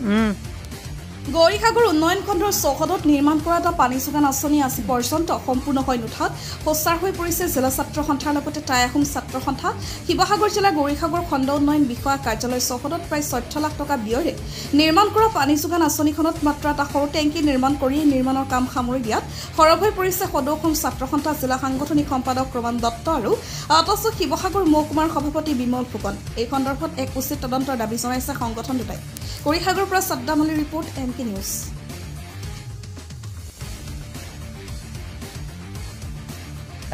গৌৰীসাগৰ উন্নয়ন খণ্ডৰ চৌহদত নিৰ্মাণ কৰা এটা পানী যোগান আঁচনি আজি পৰ্যন্ত সম্পূৰ্ণ হৈ নুঠাত সোচ্চাৰ হৈ পৰিছে জিলা ছাত্ৰ সন্থাৰ লগতে টাই আহোম ছাত্ৰ সন্থা। শিৱসাগৰ জিলাৰ গৌৰীসাগৰ খণ্ড উন্নয়ন বিষয়া কাৰ্যালয় চৌহদত প্ৰায় 14 লাখ টকা ব্যয়েৰে নিৰ্মাণ কৰা পানী যোগান আঁচনিখনত মাত্ৰ এটা সৰু টেংকি নিৰ্মাণ কৰি নিৰ্মাণৰ কাম সামৰি দিয়াত সৰব হৈ পৰিছে সদৌ অসম ছাত্ৰ সন্থা জিলা সাংগঠনিক সম্পাদক প্ৰমাণ দত্ত আৰু আটাছ শিৱসাগৰ মহকুমাৰ সভাপতি বিমল ফুকন। এই সন্দৰ্ভত এক উচিত তদন্তৰ দাবী জনাইছে সংগঠন দুটাই। গৌৰীসাগৰৰ পৰা সাদ্দাম আলীৰ ৰিপৰ্ট MK নিউজ।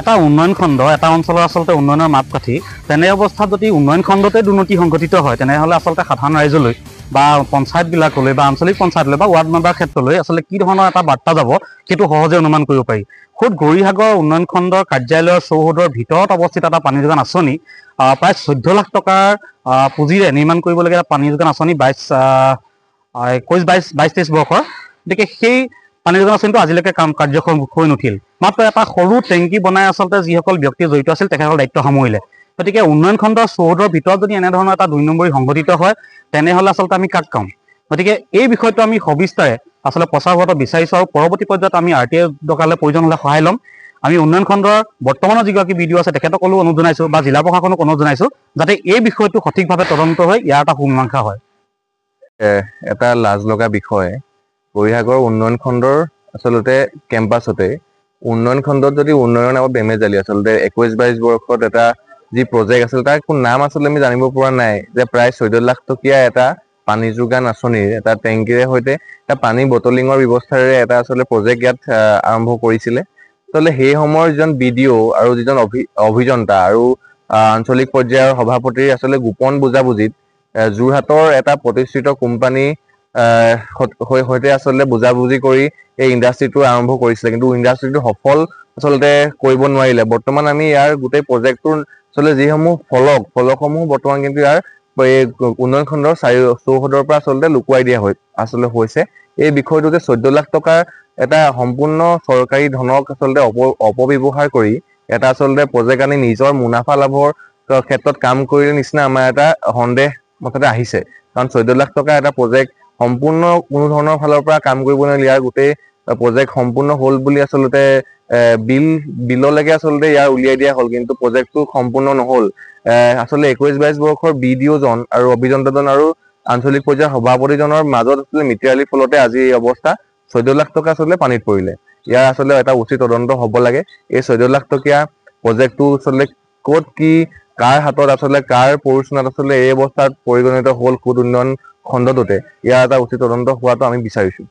এটা উন্নয়ন খণ্ড এটা অঞ্চলৰ আচলতে উন্নয়নৰ মাপকাঠি তেনে অৱস্থাত যদি উন্নয়ন খণ্ডতে দুৰ্নীতি সংঘটিত হয় তেনেহ'লে আচলতে সাধাৰণ ৰাইজলৈ বা পঞ্চায়তবিলাকলৈ বা আঞ্চলিক পঞ্চায়তলৈ বা ৱাৰ্ড মেম্বাৰ ক্ষেত্ৰলৈ আচলতে কি ধৰণৰ এটা বাৰ্তা যাব সেইটো সহজে অনুমান কৰিব পাৰি। খুদ গৌৰীসাগৰ উন্নয়ন খণ্ডৰ কাৰ্যালয়ৰ চৌহদৰ ভিতৰত অৱস্থিত এটা পানী যোগান আঁচনি প্ৰায় 14 লাখ টকাৰ পুঁজিৰে নিৰ্মাণ কৰিবলগীয়া পানী যোগান আঁচনি 21-22-23 বৰ্ষৰ। গতিকে সেই পানী যোগান আঁচনিটো আজিলৈকে কাৰ্যক্ষম হৈ নুঠিল। মাত্ৰ এটা সৰু টেংকি বনাই আচলতে যিসকল ব্যক্তি জড়িত আছিল তেখেতসকল দায়িত্ব সামৰিলে। গতিকে উন্নয়ন খণ্ডৰ চৌহদৰ ভিতৰত যদি এনেধৰণৰ এটা 2 নম্বৰী সংঘটিত হয় তেনেহ'লে আচলতে আমি কাক কাম। গতিকে এই বিষয়টো আমি সবিস্তাৰে আচলতে প্ৰচাৰ হোৱাটো বিচাৰিছোঁ আৰু পৰৱৰ্তী পৰ্যায়ত আমি RTI দৰকাৰলৈ প্ৰয়োজন হ'লে সহায় ল'ম। আমি উন্নয়ন খণ্ডৰ বৰ্তমানৰ যিগৰাকী BDO আছে তেখেতসকলেও অনুৰোধ জনাইছোঁ বা জিলা প্ৰশাসনক অনুৰোধ জনাইছোঁ যাতে এই বিষয়টো সঠিকভাৱে তদন্ত হৈ ইয়াৰ এটা সুমীমাংসা হয়। এটা লাজ লগা বিষয় গৌৰীসাগৰ উন্নয়ন খণ্ডৰ আচলতে কেম্পাছতে উন্নয়ন খণ্ডত যদি উন্নয়নৰ নামত বেমেজালি আচলতে 21-22 বৰ্ষত এটা যি প্ৰজেক্ট আছিল তাৰ কোনো নাম আচলতে আমি জানিব পৰা নাই যে প্ৰায় 14 লাখ টকীয়া এটা পানী যোগান আঁচনিৰ এটা টেংকিৰে সৈতে এটা পানী বটলিঙৰ ব্যৱস্থাৰে এটা আচলতে প্ৰজেক্ট ইয়াত আৰম্ভ কৰিছিলে। আচলতে সেই সময়ৰ যিজন BDO আৰু যিজন অভিযন্তা আৰু আঞ্চলিক পৰ্যায়ৰ সভাপতিৰ আচলতে গোপন বুজাবুজিত যোৰহাটৰ এটা প্ৰতিষ্ঠিত কোম্পানী সৈতে আচলতে বুজাবুজি কৰি এই ইণ্ডাষ্ট্ৰিটো আৰম্ভ কৰিছিলে, কিন্তু ইণ্ডাষ্ট্ৰিটো সফল আচলতে কৰিব নোৱাৰিলে। বৰ্তমান আমি ইয়াৰ গোটেই প্ৰজেক্টটোৰ আচলতে যিসমূহ ফলকসমূহ বৰ্তমান কিন্তু ইয়াৰ এই উন্নয়ন খণ্ডৰ চৌহদৰ পৰা আচলতে লুকুৱাই দিয়া হৈছে। এই বিষয়টোতে 14 লাখ টকাৰ এটা সম্পূৰ্ণ চৰকাৰী ধনক আচলতে অপব্যৱহাৰ কৰি এটা আচলতে প্ৰজেক্ট আনি নিজৰ মুনাফা লাভৰ ক্ষেত্ৰত কাম কৰিলে নিচিনা আমাৰ এটা সন্দেহ মুঠতে আহিছে। কাৰণ 14 লাখ টকা এটা প্ৰজেক্ট সম্পূৰ্ণ কোনো ধৰণৰ ফালৰ পৰা কাম কৰিব নোৱাৰিলে। ইয়াৰ গোটেই প্ৰজেক্ট সম্পূৰ্ণ হ'ল বুলি আচলতে বিললৈকে আচলতে ইয়াৰ উলিয়াই দিয়া হ'ল, কিন্তু প্ৰজেক্টটো সম্পূৰ্ণ নহ'ল। আচলতে 21-22 বৰ্ষৰ BDO জন আৰু অভিযন্তাজন আৰু আঞ্চলিক পৰ্যায়ৰ সভাপতিজনৰ মাজত আচলতে মিত্ৰালিৰ ফলতে আজি এই অৱস্থা। 14 লাখ টকা আচলতে পানীত পৰিলে। ইয়াৰ আচলতে এটা উচিত তদন্ত হ'ব লাগে। এই 14 লাখ টকীয়া প্ৰজেক্টটো আচলতে ক'ত কি কাৰ হাতত আচলতে কাৰ পৰিচালনাত আচলতে এই অৱস্থাত পৰিগণিত হ'ল খুদ উন্নয়ন খণ্ডটোতে, ইয়াৰ এটা উচিত তদন্ত হোৱাটো আমি বিচাৰিছোঁ।